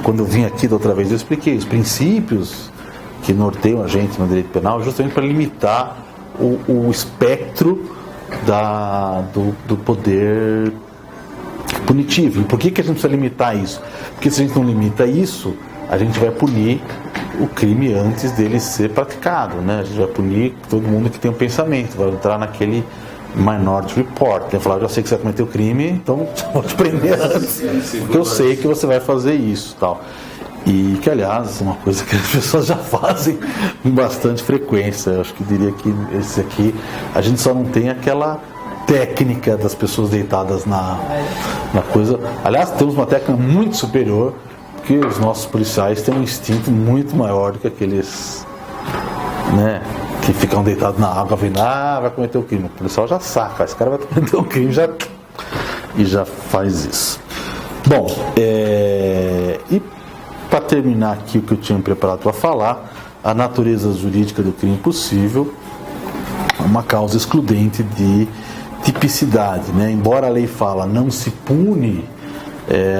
S1: quando eu vim aqui da outra vez, eu expliquei os princípios que norteiam a gente no direito penal, justamente para limitar o espectro do poder punitivo. E por que a gente precisa limitar isso? Porque se a gente não limita isso, a gente vai punir o crime antes dele ser praticado, né? A gente vai punir todo mundo que tem um pensamento, vai entrar naquele Minority Report, né? Falar, eu já sei que você vai cometer o crime, então vou te prender antes, porque eu sei que você vai fazer isso, tal. E que, aliás, é uma coisa que as pessoas já fazem com bastante frequência. Eu acho que diria que esse aqui, a gente só não tem aquela técnica das pessoas deitadas na coisa. Aliás, temos uma técnica muito superior, porque os nossos policiais têm um instinto muito maior do que aqueles, né, que ficam deitados na água vendo, vai cometer o crime. O policial já saca, esse cara vai cometer o crime e já faz isso. Bom, e para terminar aqui o que eu tinha preparado para falar, a natureza jurídica do crime possível é uma causa excludente de tipicidade, né? Embora a lei fala não se pune,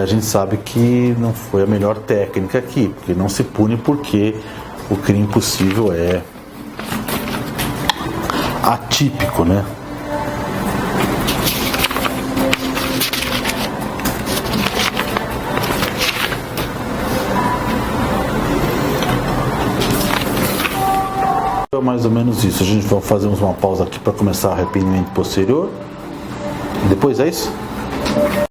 S1: a gente sabe que não foi a melhor técnica aqui, porque não se pune porque o crime possível é atípico, né? É mais ou menos isso. A gente vai fazer uma pausa aqui para começar o arrependimento posterior. Depois é isso?